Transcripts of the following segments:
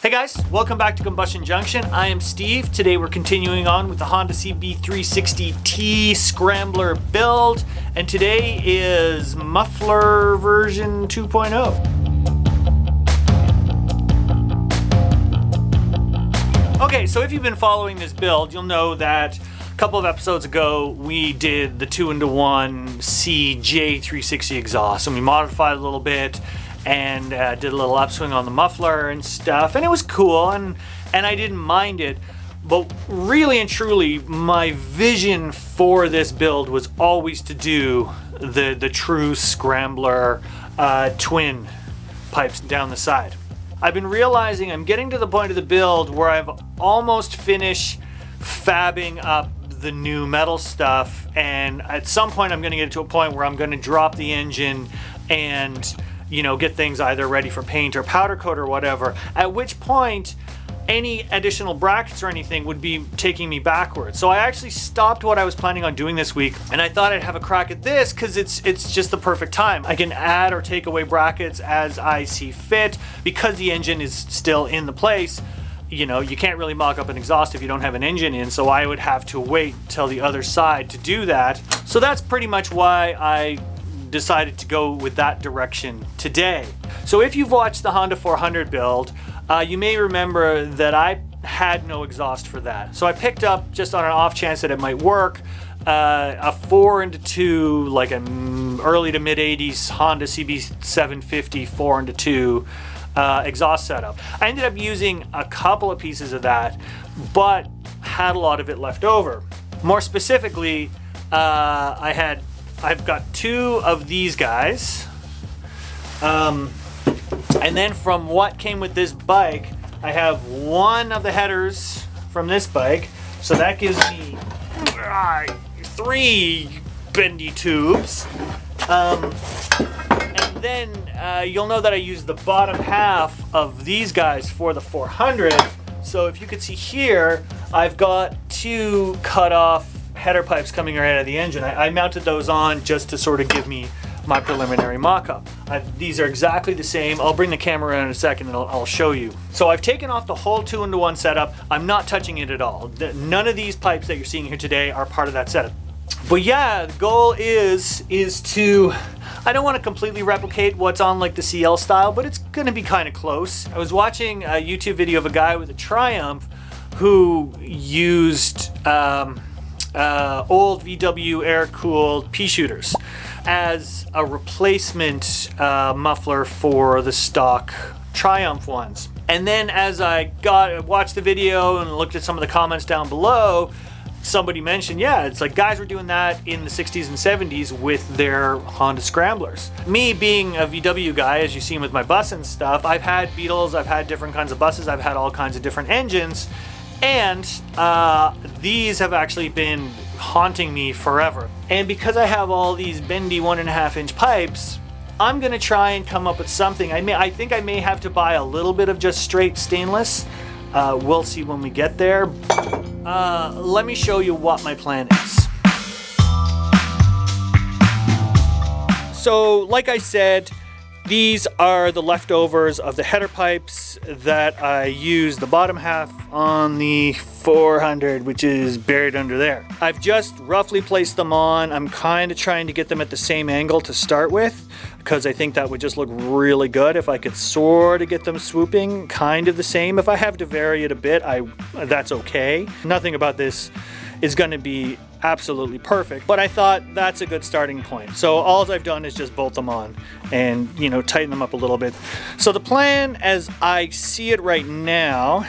Hey guys, welcome back to Combustion Junction. I am Steve. Today we're continuing on with the Honda CB360T Scrambler build, and today is MUFFLER version 2.0. Okay, so if you've been following this build, you'll know that a couple of episodes ago we did the 2-in-1 CJ360 exhaust, and we modified it a little bit and did a little upswing on the muffler and stuff, and it was cool, and I didn't mind it. But really and truly, my vision for this build was always to do the true Scrambler twin pipes down the side. I've been realizing I'm getting to the point of the build where I've almost finished fabbing up the new metal stuff, and at some point I'm going to get to a point where I'm going to drop the engine and get things either ready for paint or powder coat or whatever, at which point any additional brackets or anything would be taking me backwards. So I actually stopped what I was planning on doing this week, and I thought I'd have a crack at this because it's just the perfect time. I can add or take away brackets as I see fit because the engine is still in the place. You can't really mock up an exhaust if you don't have an engine in, so I would have to wait till the other side to do that. So that's pretty much why I decided to go with that direction today. So if you've watched the Honda 400 build, you may remember that I had no exhaust for that. So I picked up, just on an off chance that it might work, a 4-into-2, like an early to mid 80s Honda CB750 4-into-2 exhaust setup. I ended up using a couple of pieces of that, but had a lot of it left over. More specifically, I've got two of these guys, and then from what came with this bike, I have one of the headers from this bike, so that gives me 3 bendy tubes, and then you'll know that I used the bottom half of these guys for the 400, so if you could see here, I've got 2 cut off header pipes coming right out of the engine. I mounted those on just to sort of give me my preliminary mock-up. These are exactly the same. I'll bring the camera around in a second and I'll show you. So I've taken off the whole 2-into-1 setup. I'm not touching it at all. None of these pipes that you're seeing here today are part of that setup. But yeah, the goal is to, I don't want to completely replicate what's on like the CL style, but it's going to be kind of close. I was watching a YouTube video of a guy with a Triumph who used old VW air-cooled pea shooters as a replacement muffler for the stock Triumph ones. And then as I watched the video and looked at some of the comments down below, somebody mentioned, yeah, it's like guys were doing that in the 60s and 70s with their Honda Scramblers. Me being a VW guy, as you've seen with my bus and stuff, I've had Beetles, I've had different kinds of buses, I've had all kinds of different engines, and these have actually been haunting me forever. And because I have all these bendy 1.5-inch pipes, I'm gonna try and come up with something. I think I may have to buy a little bit of just straight stainless. We'll see when we get there. Let me show you what my plan is. So, like I said, these are the leftovers of the header pipes that I used, the bottom half on the 400, which is buried under there. I've just roughly placed them on. I'm kind of trying to get them at the same angle to start with, because I think that would just look really good if I could sort of get them swooping kind of the same. If I have to vary it a bit, that's okay. Nothing about this is going to be absolutely perfect, but I thought that's a good starting point. So all I've done is just bolt them on and tighten them up a little bit. So the plan as I see it right now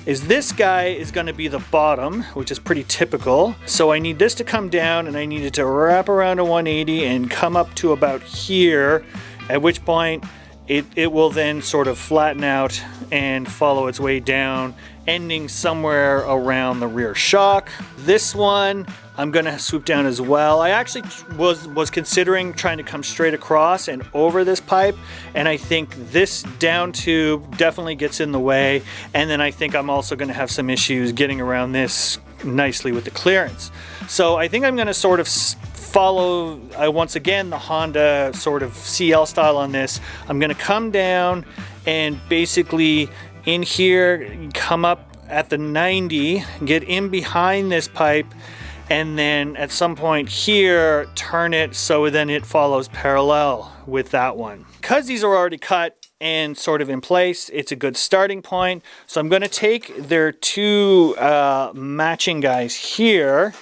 is this guy is going to be the bottom, which is pretty typical. So I need this to come down, and I need it to wrap around a 180 and come up to about here, at which point it will then sort of flatten out and follow its way down, ending somewhere around the rear shock. This one I'm gonna swoop down as well. I actually was considering trying to come straight across and over this pipe, and I think this down tube definitely gets in the way, and then I think I'm also gonna have some issues getting around this nicely with the clearance. So I think I'm gonna sort of follow once again the Honda sort of CL style on this. I'm gonna come down and basically in here, come up at the 90, get in behind this pipe, and then at some point here, turn it so then it follows parallel with that one. Because these are already cut and sort of in place, it's a good starting point. So I'm going to take their two matching guys here,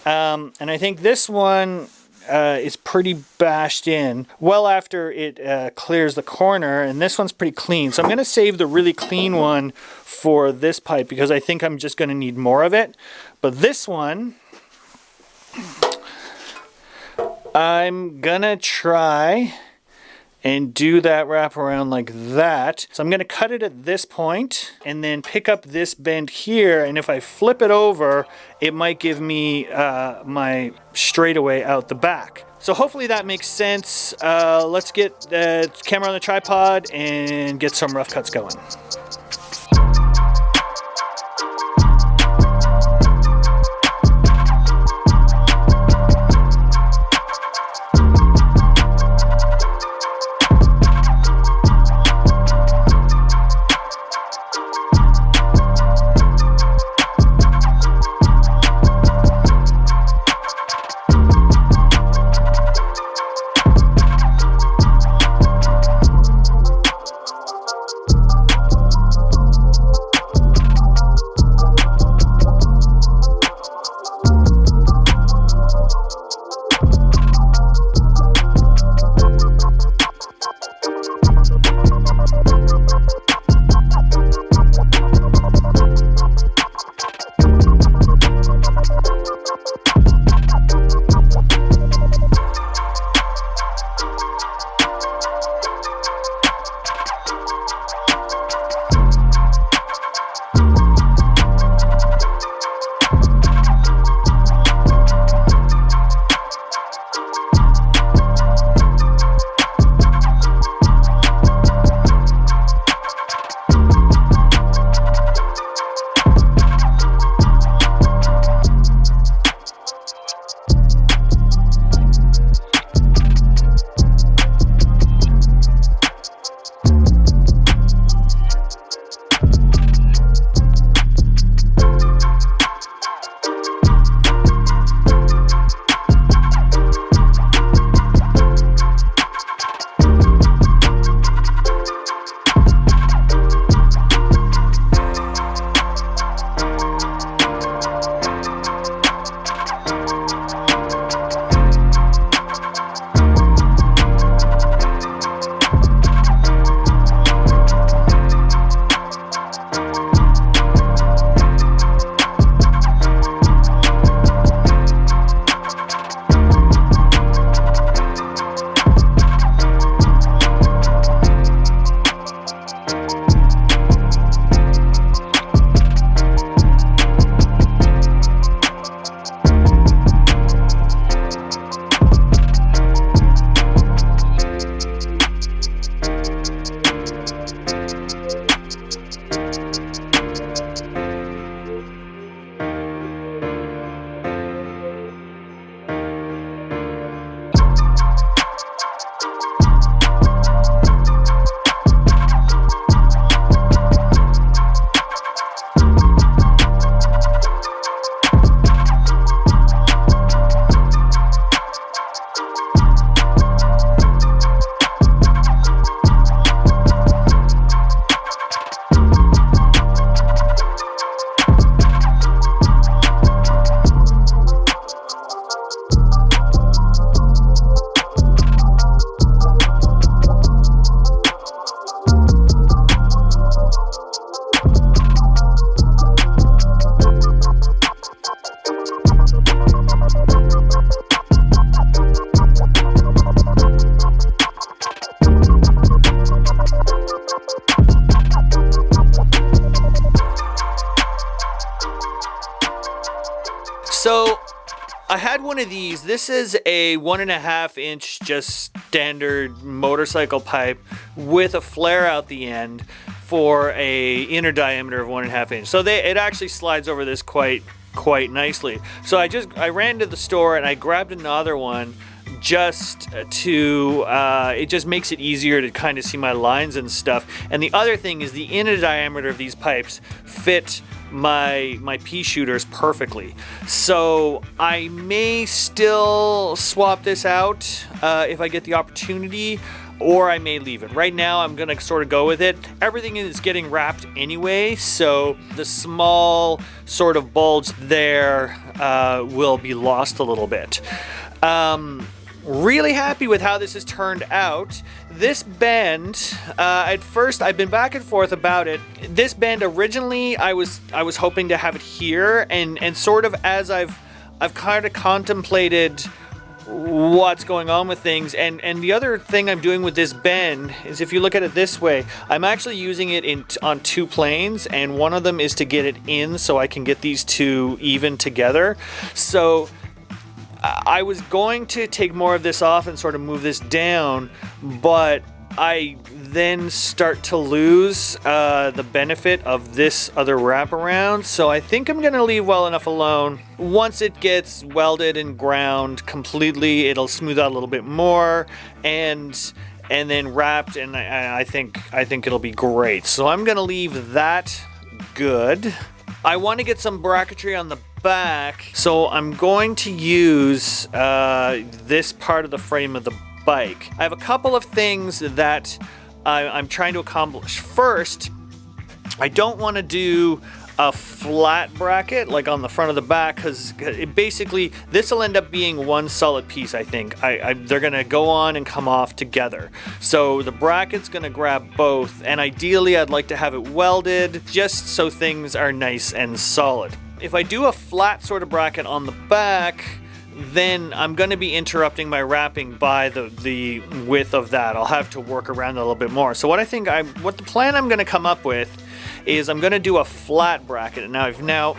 and I think this one is pretty bashed in well after it clears the corner, and this one's pretty clean. So I'm going to save the really clean one for this pipe because I think I'm just going to need more of it. But this one, I'm gonna try and do that wraparound like that. So I'm gonna cut it at this point and then pick up this bend here, and if I flip it over, it might give me my straightaway out the back. So hopefully that makes sense. Let's get the camera on the tripod and get some rough cuts going. So I had one of these. This is a 1.5 inch just standard motorcycle pipe with a flare out the end for a inner diameter of 1.5 inch. So it actually slides over this quite nicely. So I ran to the store and I grabbed another one, just to, it just makes it easier to kind of see my lines and stuff. And the other thing is the inner diameter of these pipes fit my pea shooters perfectly. So I may still swap this out if I get the opportunity, or I may leave it. Right now I'm gonna sort of go with it. Everything is getting wrapped anyway, so the small sort of bulge there will be lost a little bit. Really happy with how this has turned out. This bend, at first I've been back and forth about it. This bend originally I was hoping to have it here, and sort of as I've kind of contemplated what's going on with things, and the other thing I'm doing with this bend is, if you look at it this way, I'm actually using it on two planes, and one of them is to get it in so I can get these two even together. So I was going to take more of this off and sort of move this down, but I then start to lose the benefit of this other wraparound. So I think I'm gonna leave well enough alone. Once it gets welded and ground completely, it'll smooth out a little bit more, and then wrapped, and I think it'll be great. So I'm gonna leave that good. I want to get some bracketry on the back, so I'm going to use this part of the frame of the bike. I have a couple of things that I'm trying to accomplish. First, I don't want to do a flat bracket like on the front of the back, because basically this will end up being one solid piece. I think they're gonna go on and come off together, so the bracket's gonna grab both, and ideally I'd like to have it welded just so things are nice and solid. If I do a flat sort of bracket on the back, then I'm going to be interrupting my wrapping by the width of that. I'll have to work around it a little bit more. So what the plan I'm going to come up with is I'm going to do a flat bracket. Now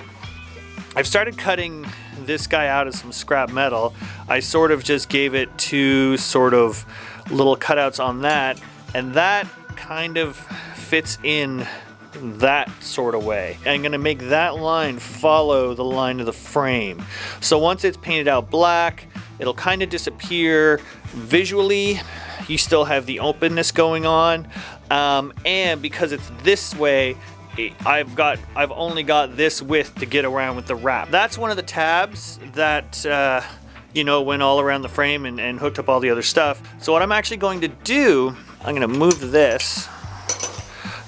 I've started cutting this guy out of some scrap metal. I sort of just gave it two sort of little cutouts on that, and that kind of fits in that sort of way. I'm going to make that line follow the line of the frame. So once it's painted out black, it'll kind of disappear. Visually, you still have the openness going on, and because it's this way, I've only got this width to get around with the wrap. That's one of the tabs that went all around the frame and hooked up all the other stuff. So what I'm actually going to do, I'm going to move this.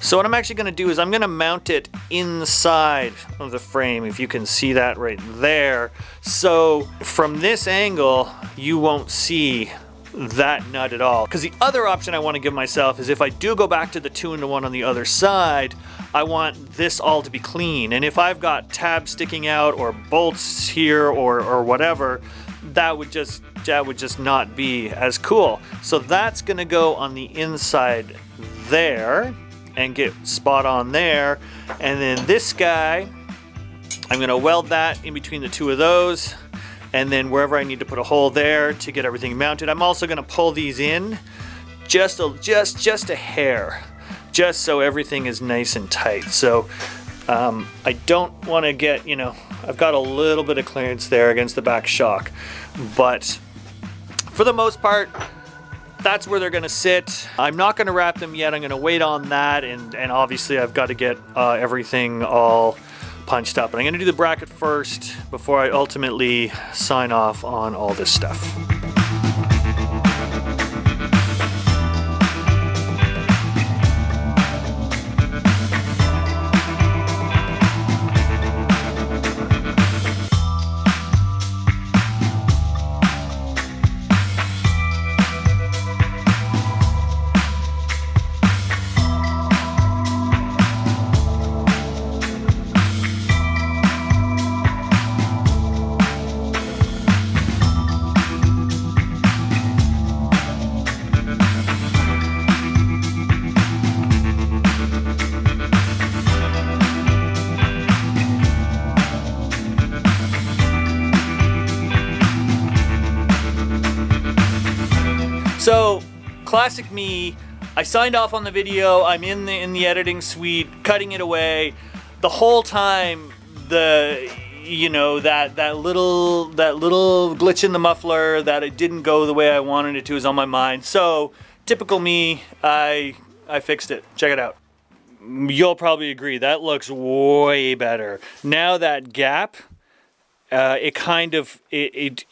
So what I'm actually going to do is I'm going to mount it inside of the frame, if you can see that right there. So from this angle, you won't see that nut at all. Because the other option I want to give myself is, if I do go back to the 2-in-1 on the other side, I want this all to be clean. And if I've got tabs sticking out or bolts here or whatever, that would just not be as cool. So that's going to go on the inside there and get spot on there. And then this guy, I'm going to weld that in between the two of those, and then wherever I need to put a hole there to get everything mounted. I'm also going to pull these in just a hair, just so everything is nice and tight. So I don't want to get, I've got a little bit of clearance there against the back shock, but for the most part, that's where they're going to sit. I'm not going to wrap them yet. I'm going to wait on that, and obviously I've got to get everything all punched up. And I'm going to do the bracket first before I ultimately sign off on all this stuff. So, classic me, I signed off on the video, I'm in the editing suite, cutting it away. The whole time, you know, that little glitch in the muffler, that it didn't go the way I wanted it to, is on my mind. So typical me, I fixed it. Check it out. You'll probably agree that looks way better. Now that gap, it kind of it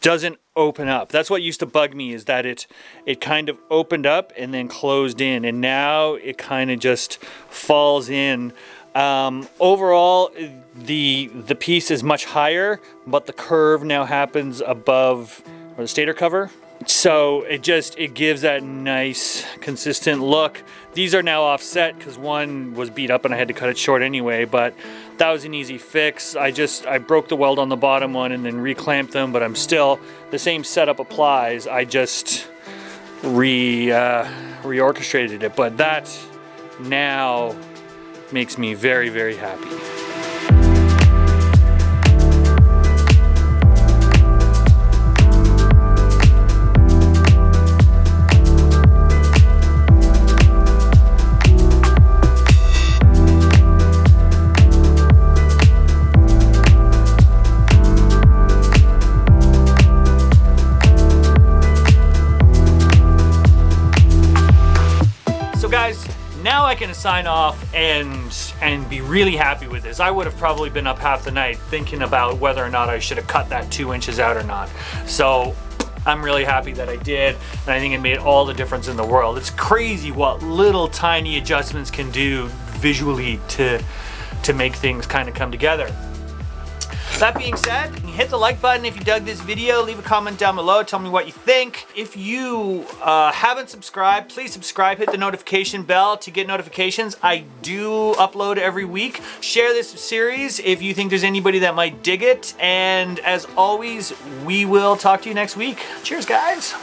doesn't open up. That's what used to bug me, is that it kind of opened up and then closed in, and now it kind of just falls in. Overall, the piece is much higher, but the curve now happens above the stator cover. So it gives that nice consistent look. These are now offset because one was beat up and I had to cut it short anyway, but that was an easy fix. I broke the weld on the bottom one and then reclamped them, but I'm still, the same setup applies. I just reorchestrated it, but that now makes me very, very happy. Guys, now I can sign off and be really happy with this. I would have probably been up half the night thinking about whether or not I should have cut that 2 inches out or not. So I'm really happy that I did, and I think it made all the difference in the world. It's crazy what little tiny adjustments can do visually to make things kind of come together. That being said, hit the like button if you dug this video. Leave a comment down below. Tell me what you think. If you haven't subscribed, please subscribe. Hit the notification bell to get notifications. I do upload every week. Share this series if you think there's anybody that might dig it. And as always, we will talk to you next week. Cheers, guys.